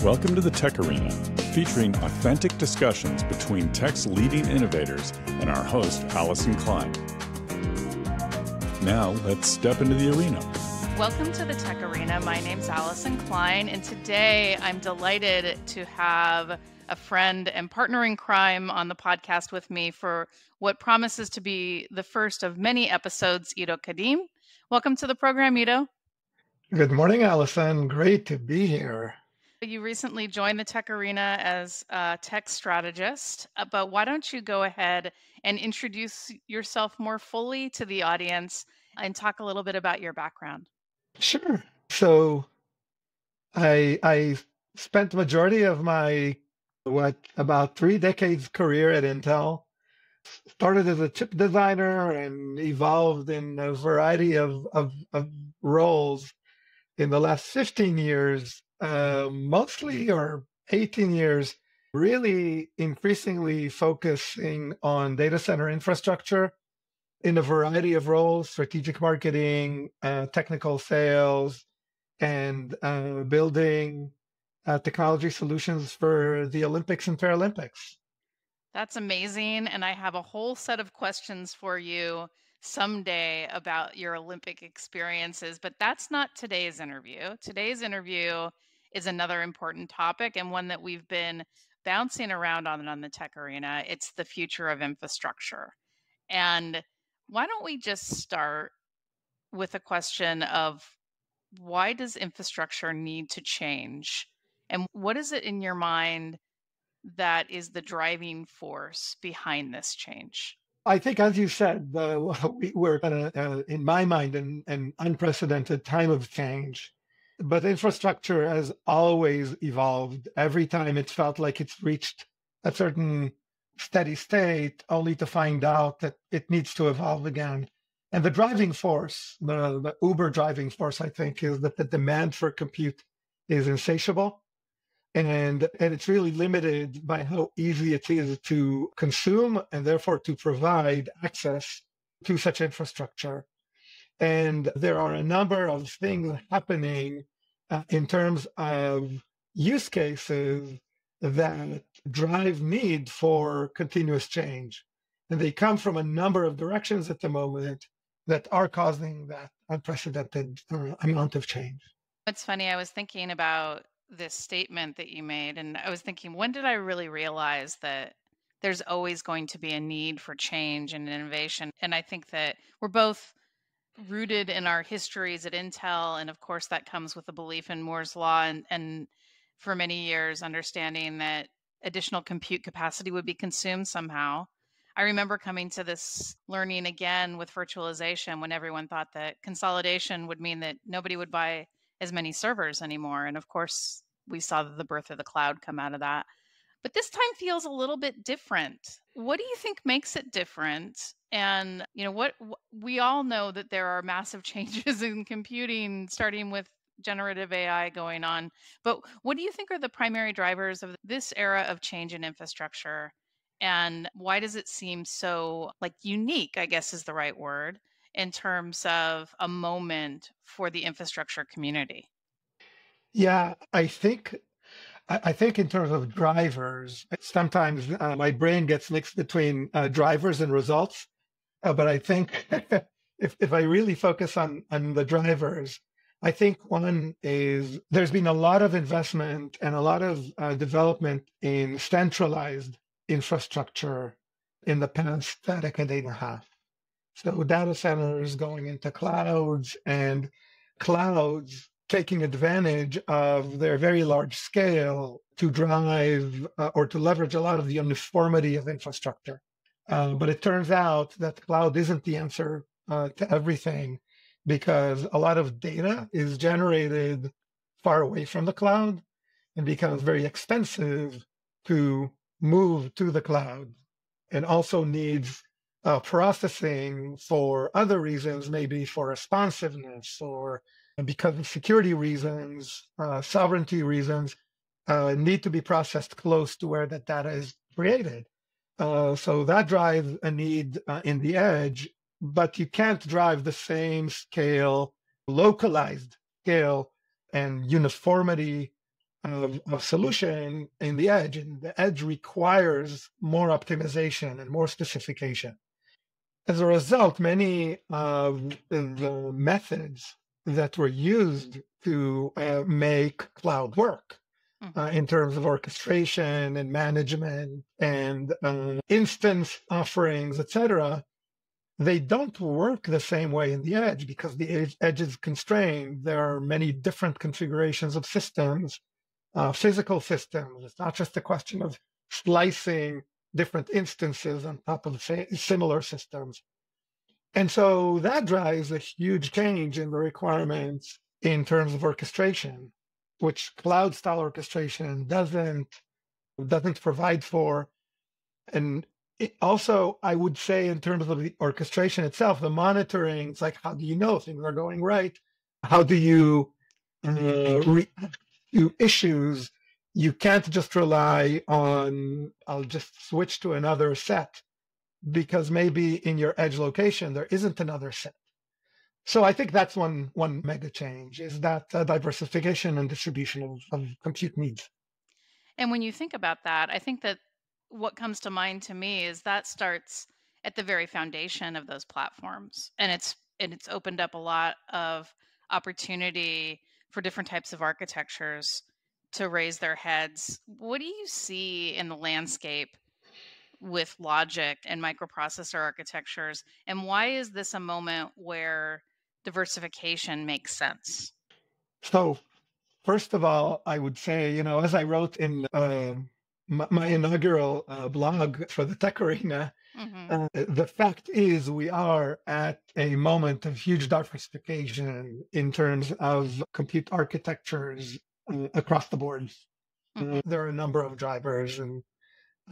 Welcome to the Tech Arena, featuring authentic discussions between tech's leading innovators and our host, Allyson Klein. Now, let's step into the arena. Welcome to the Tech Arena. My name's Allyson Klein, and today I'm delighted to have a friend and partner in crime on the podcast with me for what promises to be the first of many episodes, Iddo Kadim. Welcome to the program, Iddo. Good morning, Allyson. Great to be here. You recently joined the Tech Arena as a tech strategist, but why don't you go ahead and introduce yourself more fully to the audience and talk a little bit about your background? Sure. So I spent the majority of my, about 3 decades career at Intel. Started as a chip designer and evolved in a variety of roles in the last 15 years, mostly or 18 years, really increasingly focusing on data center infrastructure in a variety of roles: strategic marketing, technical sales, and building technology solutions for the Olympics and Paralympics. That's amazing. And I have a whole set of questions for you someday about your Olympic experiences, but that's not today's interview. Today's interview is another important topic and one that we've been bouncing around on the Tech Arena. It's the future of infrastructure. And why don't we just start with a question of why does infrastructure need to change? And what is it in your mind that is the driving force behind this change? I think, as you said, we're in my mind, an unprecedented time of change. But infrastructure has always evolved. Every time it felt like it's reached a certain steady state, only to find out that it needs to evolve again. And the driving force, the Uber driving force, I think, is that the demand for compute is insatiable. And it's really limited by how easy it is to consume and therefore to provide access to such infrastructure. And there are a number of things happening in terms of use cases that drive need for continuous change. And they come from a number of directions at the moment that are causing that unprecedented amount of change. It's funny, I was thinking about this statement that you made, and I was thinking, when did I really realize that there's always going to be a need for change and innovation? And I think that we're both rooted in our histories at Intel, and of course that comes with a belief in Moore's law, and for many years understanding that additional compute capacity would be consumed somehow. I remember coming to this learning again with virtualization when everyone thought that consolidation would mean that nobody would buy as many servers anymore. And of course, we saw the birth of the cloud come out of that. But this time feels a little bit different. What do you think makes it different? And what we all know that there are massive changes in computing, starting with generative AI going on. But what do you think are the primary drivers of this era of change in infrastructure? And why does it seem so unique, I guess is the right word, in terms of a moment for the infrastructure community? Yeah, I think in terms of drivers, sometimes my brain gets mixed between drivers and results. But I think if I really focus on the drivers, I think one is there's been a lot of investment and a lot of development in centralized infrastructure in the past decade and a half. So data centers going into clouds, and clouds taking advantage of their very large scale to drive or to leverage a lot of the uniformity of infrastructure. But it turns out that cloud isn't the answer to everything, because a lot of data is generated far away from the cloud and becomes very expensive to move to the cloud, and also needs processing for other reasons, maybe for responsiveness or because of security reasons, sovereignty reasons, need to be processed close to where that data is created. So that drives a need in the edge, but you can't drive the same scale, localized scale and uniformity of solution in the edge, and the edge requires more optimization and more specification. As a result, many of the methods that were used to make cloud work in terms of orchestration and management and instance offerings, etc., they don't work the same way in the edge because the edge is constrained. There are many different configurations of systems, physical systems. It's not just a question of slicing different instances on top of similar systems. And so that drives a huge change in the requirements in terms of orchestration, which cloud-style orchestration doesn't provide for. And also, I would say in terms of the orchestration itself, the monitoring, it's like, how do you know things are going right? How do you react to issues? You can't just rely on, I'll just switch to another set, because maybe in your edge location, there isn't another set. So I think that's one mega change, is that diversification and distribution of compute needs. And when you think about that, I think that what comes to mind to me is that starts at the very foundation of those platforms. And it's opened up a lot of opportunity for different types of architectures to raise their heads. What do you see in the landscape with logic and microprocessor architectures? And why is this a moment where diversification makes sense? So first of all, I would say, as I wrote in my inaugural blog for the TechArena, the fact is we are at a moment of huge diversification in terms of compute architectures across the board. There are a number of drivers, and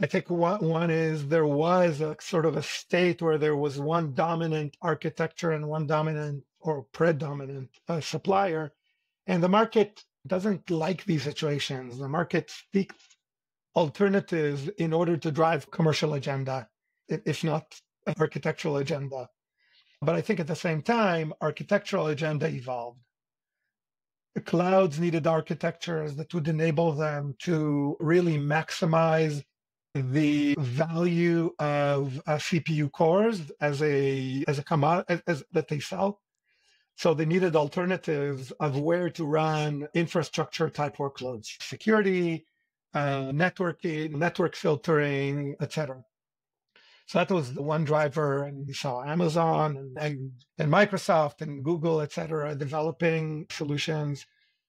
I think one is there was a sort of a state where there was one dominant architecture and one dominant or predominant supplier, and the market doesn't like these situations. The market seeks alternatives in order to drive commercial agenda, if not architectural agenda. But I think at the same time, architectural agenda evolved. The clouds needed architectures that would enable them to really maximize the value of CPU cores as a commodity that they sell. So they needed alternatives of where to run infrastructure type workloads, security, networking, network filtering, etc. So that was the one driver, and we saw Amazon and Microsoft and Google, etc., developing solutions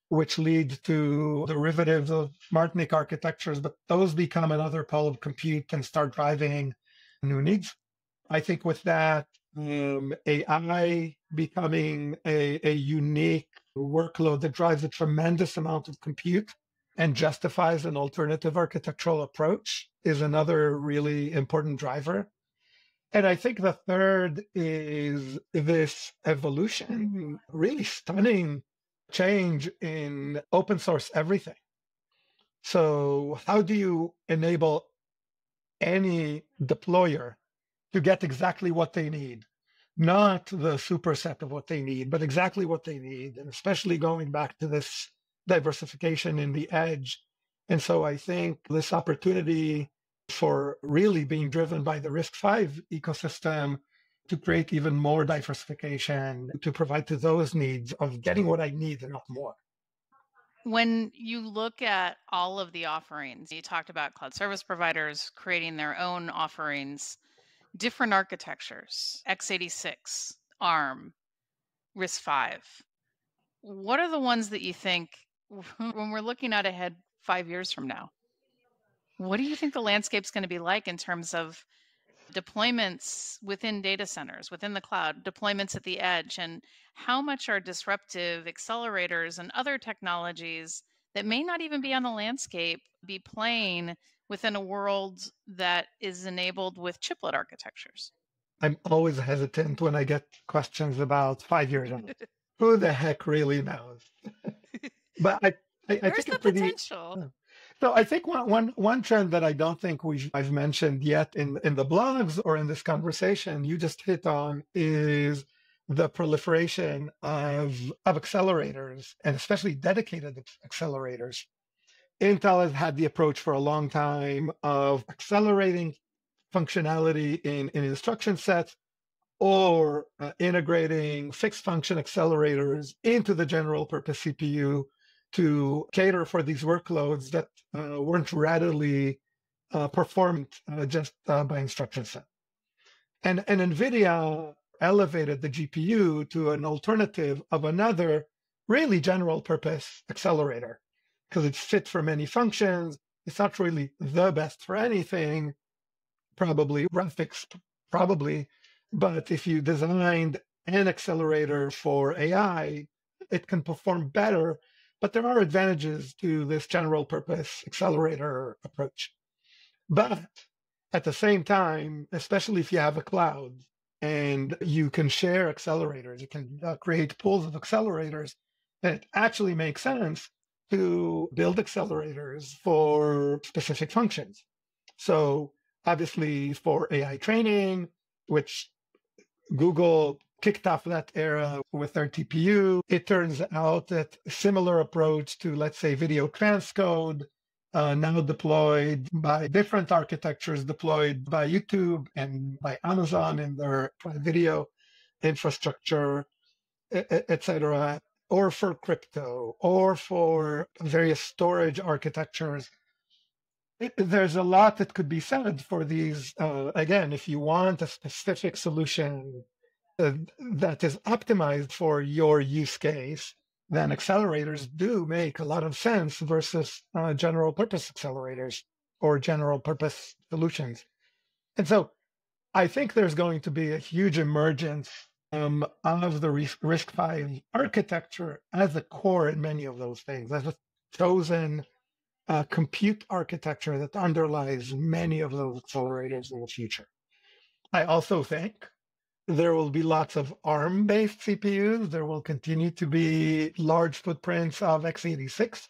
which lead to derivatives of SmartNIC architectures, but those become another pole of compute and start driving new needs. I think with that, AI becoming a unique workload that drives a tremendous amount of compute and justifies an alternative architectural approach is another really important driver. And I think the third is this evolution, really stunning change in open source everything. So how do you enable any deployer to get exactly what they need? Not the superset of what they need, but exactly what they need, and especially going back to this diversification in the edge. And so I think this opportunity for really being driven by the RISC-V ecosystem to create even more diversification, to provide to those needs of getting what I need and not more. When you look at all of the offerings, you talked about cloud service providers creating their own offerings, different architectures, x86, ARM, RISC-V. What are the ones that you think, when we're looking out ahead 5 years from now, what do you think the landscape's going to be like in terms of deployments within data centers, within the cloud, deployments at the edge, and how much are disruptive accelerators and other technologies that may not even be on the landscape be playing within a world that is enabled with chiplet architectures? I'm always hesitant when I get questions about 5 years on. Who the heck really knows? But I Where's think the potential? So I think one trend that I don't think I've mentioned yet in the blogs or in this conversation you just hit on is the proliferation of accelerators, and especially dedicated accelerators. Intel has had the approach for a long time of accelerating functionality in instruction sets or integrating fixed function accelerators into the general purpose CPU to cater for these workloads that weren't readily performed just by instruction set. And NVIDIA elevated the GPU to an alternative of another really general purpose accelerator because it's fit for many functions. It's not really the best for anything, probably graphics, probably. But if you designed an accelerator for AI, it can perform better. But there are advantages to this general purpose accelerator approach. But at the same time, especially if you have a cloud and you can share accelerators, you can create pools of accelerators, it actually makes sense to build accelerators for specific functions. So obviously for AI training, which Google kicked off that era with their TPU. It turns out that a similar approach to, let's say, video transcode, now deployed by different architectures, deployed by YouTube and by Amazon in their video infrastructure, etc., or for crypto, or for various storage architectures. There's a lot that could be said for these. Again, if you want a specific solution that is optimized for your use case, then accelerators do make a lot of sense versus general purpose accelerators or general purpose solutions. And so I think there's going to be a huge emergence of the RISC-V architecture as a core in many of those things, as a chosen compute architecture that underlies many of those accelerators in the future. I also think there will be lots of ARM-based CPUs. There will continue to be large footprints of x86.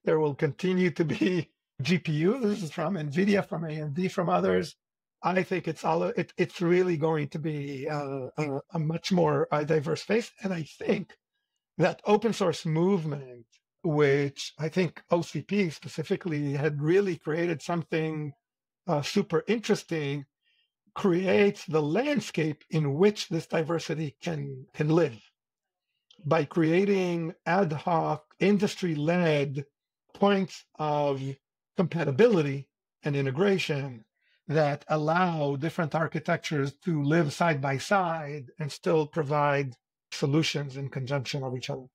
There will continue to be GPUs from NVIDIA, from AMD, from others. I think it's really going to be a much more diverse space. And I think that open source movement, which I think OCP specifically had really created something super interesting, creates the landscape in which this diversity can live by creating ad hoc industry-led points of compatibility and integration that allow different architectures to live side by side and still provide solutions in conjunction of each other.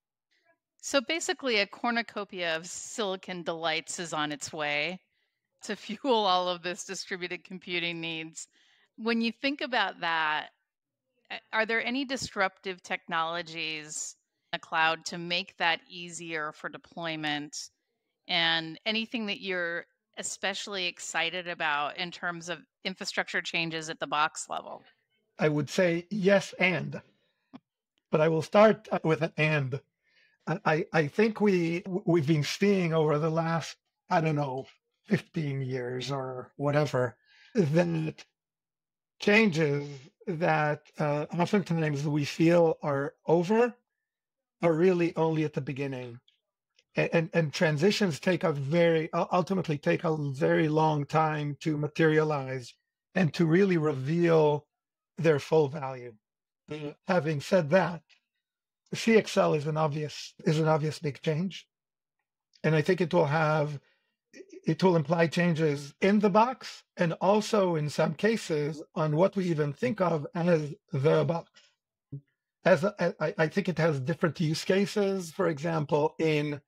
So basically, a cornucopia of silicon delights is on its way to fuel all of this distributed computing needs. When you think about that, are there any disruptive technologies in the cloud to make that easier for deployment? And anything that you're especially excited about in terms of infrastructure changes at the box level? I would say yes, but I will start with an and. I think we've been seeing over the last, 15 years or whatever, that changes that oftentimes we feel are over are really only at the beginning. And transitions ultimately take a very long time to materialize and to really reveal their full value. Having said that, CXL is an obvious big change. And I think it will imply changes in the box and also in some cases on what we even think of as the box. I think it has different use cases. For example, in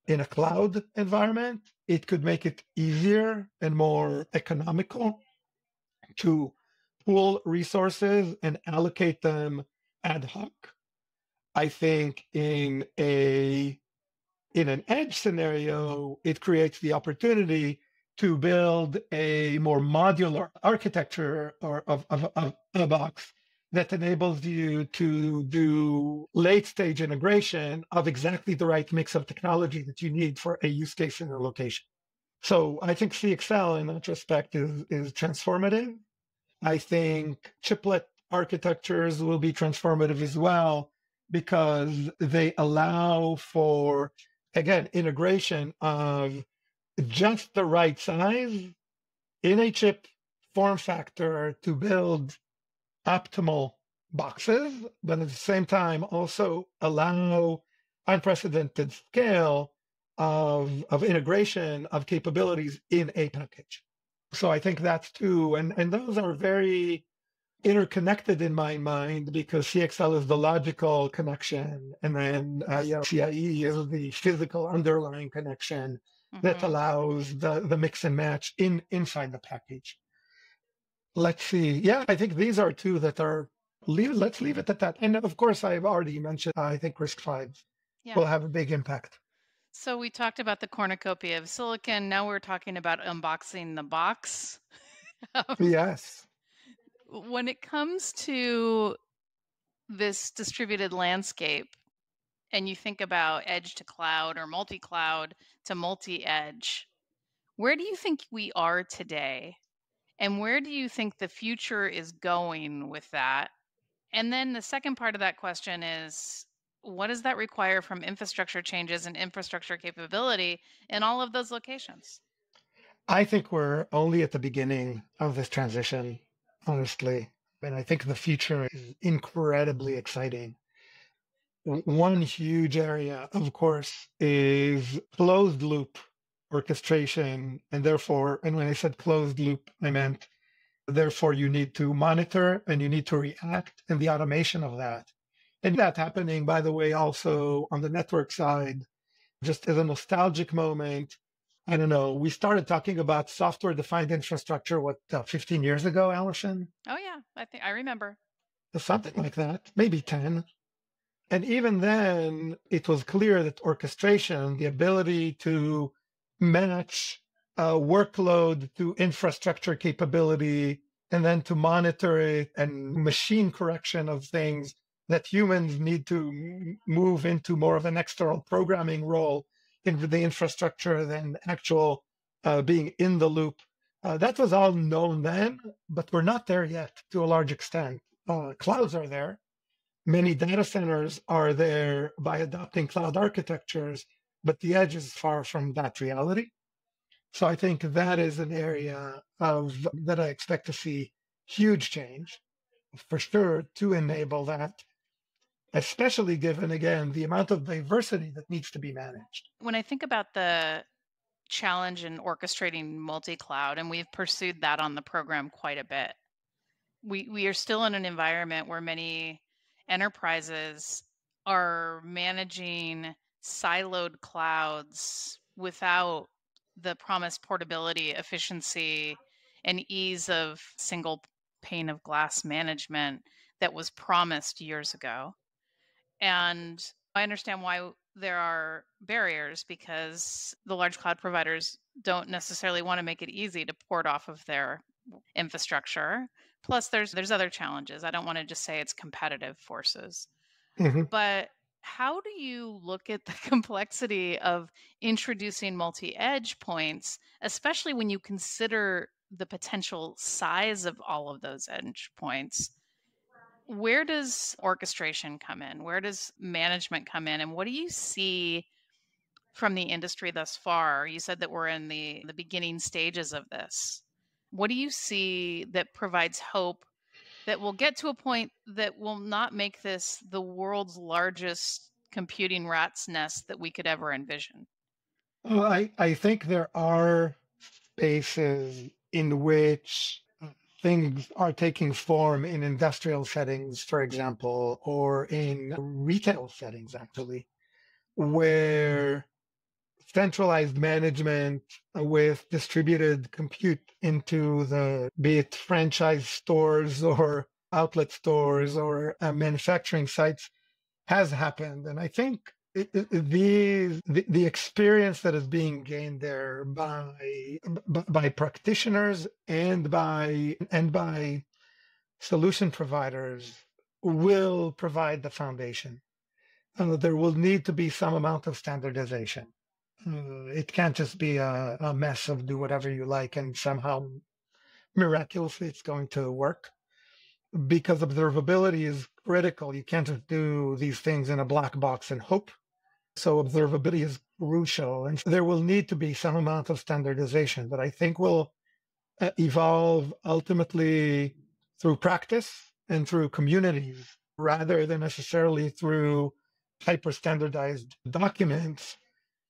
a cloud environment, it could make it easier and more economical to pool resources and allocate them ad hoc. I think in an edge scenario, it creates the opportunity to build a more modular architecture of a box that enables you to do late stage integration of exactly the right mix of technology that you need for a use case in your location. So I think CXL in that respect is transformative. I think chiplet architectures will be transformative as well, because they allow for, again, integration of just the right size in a chip form factor to build optimal boxes, but at the same time also allow unprecedented scale of integration of capabilities in a package. So I think that's two. And those are very interconnected in my mind because CXL is the logical connection, and then CIE is the physical underlying connection that allows the mix and match inside the package. Let's see. Yeah, I think these are two that are let's leave it at that. And of course, I've already mentioned, I think RISC-V will have a big impact. So we talked about the cornucopia of silicon. Now we're talking about unboxing the box. Yes. When it comes to this distributed landscape, and you think about edge to cloud or multi-cloud to multi-edge, where do you think we are today? And where do you think the future is going with that? And then the second part of that question is, what does that require from infrastructure changes and infrastructure capability in all of those locations? I think we're only at the beginning of this transition, honestly. And I think the future is incredibly exciting. One huge area, of course, is closed loop orchestration. And therefore, and when I said closed loop, I meant therefore you need to monitor and you need to react and the automation of that. And that happening, by the way, also on the network side, just as a nostalgic moment. I don't know. We started talking about software-defined infrastructure, 15 years ago, Allyson? Oh, yeah. I remember. Something like that, maybe 10. And even then, it was clear that orchestration, the ability to match workload to infrastructure capability, and then to monitor it and machine correction of things that humans need to move into more of an external programming role in the infrastructure than actual being in the loop. That was all known then, but we're not there yet to a large extent. Clouds are there. Many data centers are there by adopting cloud architectures, but the edge is far from that reality. So I think that is an area that I expect to see huge change for sure to enable that, especially given, again, the amount of diversity that needs to be managed. When I think about the challenge in orchestrating multi-cloud, and we've pursued that on the program quite a bit, we are still in an environment where many enterprises are managing siloed clouds without the promised portability, efficiency, and ease of single pane of glass management that was promised years ago. And I understand why there are barriers, because the large cloud providers don't necessarily want to make it easy to port off of their infrastructure. Plus, there's other challenges. I don't want to just say it's competitive forces. Mm-hmm. But how do you look at the complexity of introducing multi-edge points, especially when you consider the potential size of all of those edge points? Where does orchestration come in? Where does management come in? And what do you see from the industry thus far? You said that we're in the beginning stages of this. What do you see that provides hope that we'll get to a point that will not make this the world's largest computing rat's nest that we could ever envision? Well, I think there are spaces in which things are taking form in industrial settings, for example, or in retail settings, actually, where centralized management with distributed compute into be it franchise stores or outlet stores or manufacturing sites has happened. And I think the experience that is being gained there by practitioners and by solution providers will provide the foundation. There will need to be some amount of standardization. It can't just be a mess of do whatever you like and somehow miraculously it's going to work, because observability is critical. You can't just do these things in a black box and hope. So observability is crucial. And there will need to be some amount of standardization that I think will evolve ultimately through practice and through communities rather than necessarily through hyper standardized documents.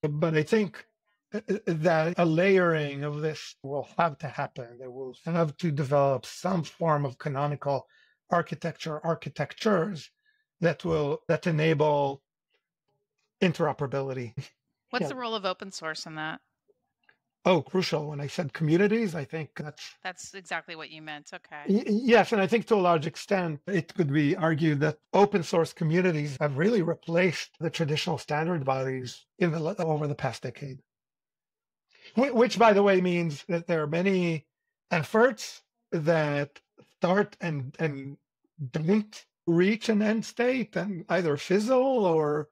But I think that a layering of this will have to happen. They will have to develop some form of canonical architectures that enable interoperability. What's Yeah. the role of open source in that? Oh, crucial. When I said communities, I think That's exactly what you meant. Okay. Yes, and I think to a large extent, it could be argued that open source communities have really replaced the traditional standard bodies over the past decade. Which, by the way, means that there are many efforts that start and don't reach an end state and either fizzle or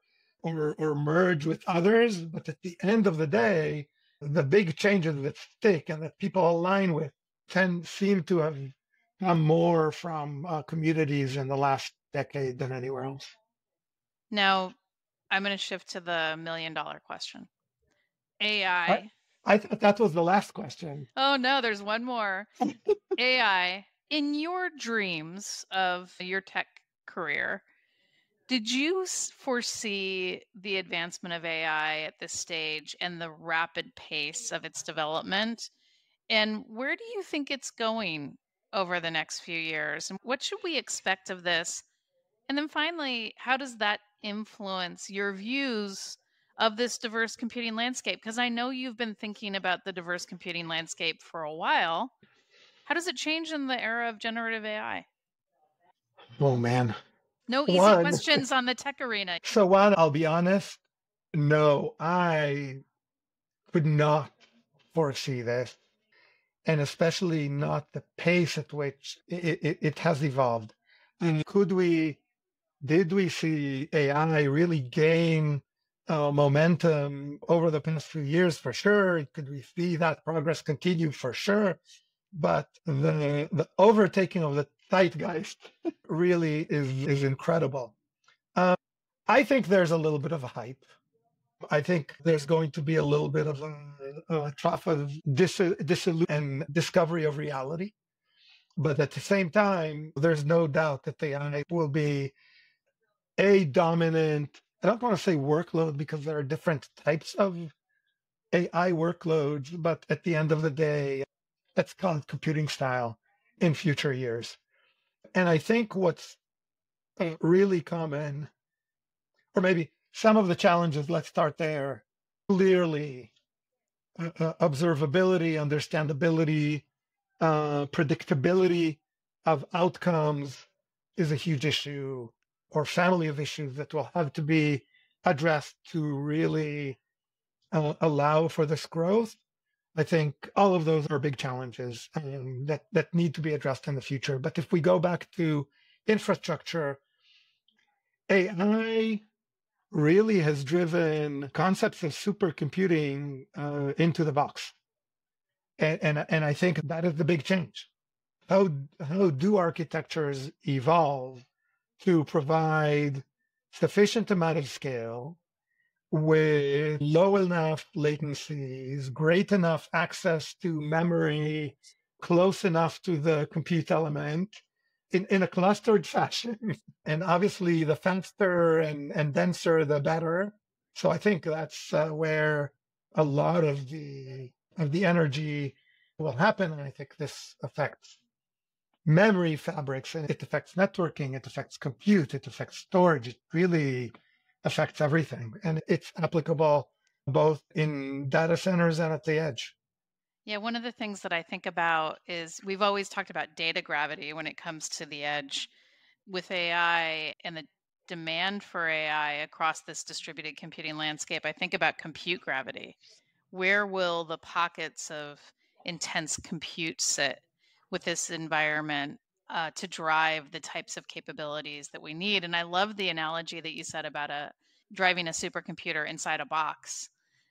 merge with others. But at the end of the day, the big changes that stick and that people align with seem to have come more from communities in the last decade than anywhere else. Now, I'm going to shift to the $1 million question. AI. I thought that was the last question. Oh, no, there's one more. AI. In your dreams of your tech career, did you foresee the advancement of AI at this stage and the rapid pace of its development? And where do you think it's going over the next few years? And what should we expect of this? And then finally, how does that influence your views of this diverse computing landscape? Because I know you've been thinking about the diverse computing landscape for a while. How does it change in the era of generative AI? Oh, man. No easy questions on the TechArena. So one, I'll be honest, no, I could not foresee this, and especially not the pace at which it has evolved. And did we see AI really gain momentum over the past few years? For sure. Could we see that progress continue? For sure. But the overtaking of the zeitgeist really is incredible. I think there's a little bit of a hype. I think there's going to be a little bit of a trough of disillusion and discovery of reality. But at the same time, there's no doubt that the AI will be a dominant, I don't want to say workload because there are different types of AI workloads, but at the end of the day, let's call it computing style in future years. And I think what's really common, or maybe some of the challenges, let's start there. Clearly, observability, understandability, predictability of outcomes is a huge issue, or family of issues that will have to be addressed to really allow for this growth. I think all of those are big challenges that need to be addressed in the future. But if we go back to infrastructure, AI really has driven concepts of supercomputing into the box. And I think that is the big change. How do architectures evolve to provide sufficient amount of scale with low enough latencies, great enough access to memory, close enough to the compute element in a clustered fashion? And obviously, the faster and denser, the better. So I think that's where a lot of the energy will happen. And I think this affects memory fabrics, and it affects networking, it affects compute, it affects storage. It really affects everything. And it's applicable both in data centers and at the edge. Yeah, one of the things that I think about is we've always talked about data gravity when it comes to the edge. With AI and the demand for AI across this distributed computing landscape, I think about compute gravity. Where will the pockets of intense compute sit with this environment to drive the types of capabilities that we need? And I love the analogy that you said about driving a supercomputer inside a box,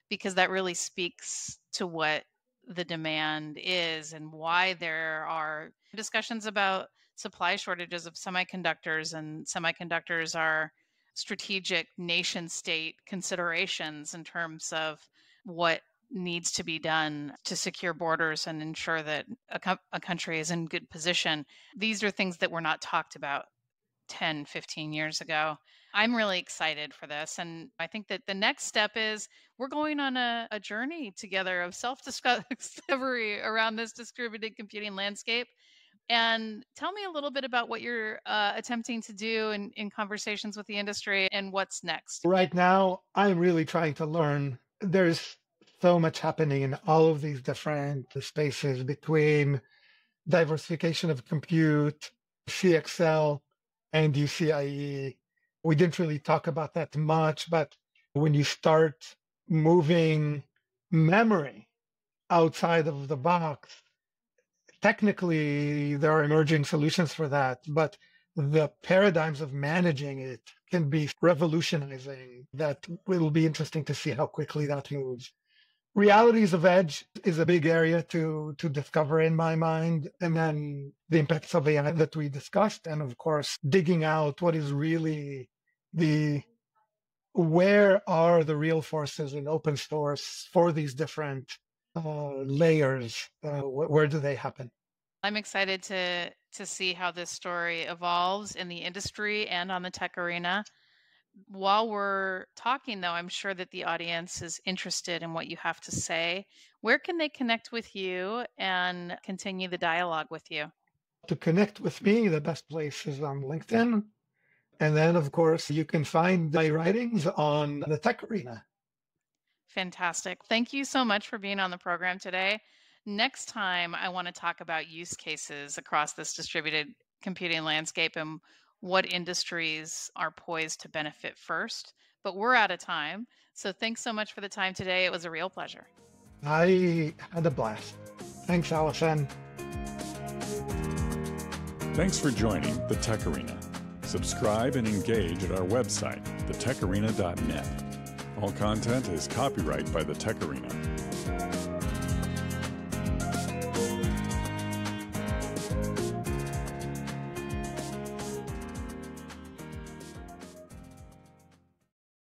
because that really speaks to what the demand is and why there are discussions about supply shortages of semiconductors, and semiconductors are strategic nation state considerations in terms of what needs to be done to secure borders and ensure that a country is in good position. These are things that were not talked about 10, 15 years ago. I'm really excited for this. And I think that the next step is we're going on a journey together of self discovery around this distributed computing landscape. And tell me a little bit about what you're attempting to do in conversations with the industry and what's next. Right now, I'm really trying to learn. There's so much happening in all of these different spaces between diversification of compute, CXL, and UCIe. We didn't really talk about that much, but when you start moving memory outside of the box, technically there are emerging solutions for that, but the paradigms of managing it can be revolutionizing. That will be interesting to see how quickly that moves. Realities of edge is a big area to discover in my mind. And then the impacts of AI that we discussed. And of course, digging out what is really where are the real forces in open source for these different layers? Where do they happen? I'm excited to see how this story evolves in the industry and on the TechArena. While we're talking, though, I'm sure that the audience is interested in what you have to say. Where can they connect with you and continue the dialogue with you? To connect with me, the best place is on LinkedIn. And then, of course, you can find my writings on the TechArena. Fantastic. Thank you so much for being on the program today. Next time, I want to talk about use cases across this distributed computing landscape and what industries are poised to benefit first. But we're out of time. So thanks so much for the time today. It was a real pleasure. I had a blast. Thanks, Allyson. Thanks for joining the TechArena. Subscribe and engage at our website, thetecharena.net. All content is copyright by the TechArena.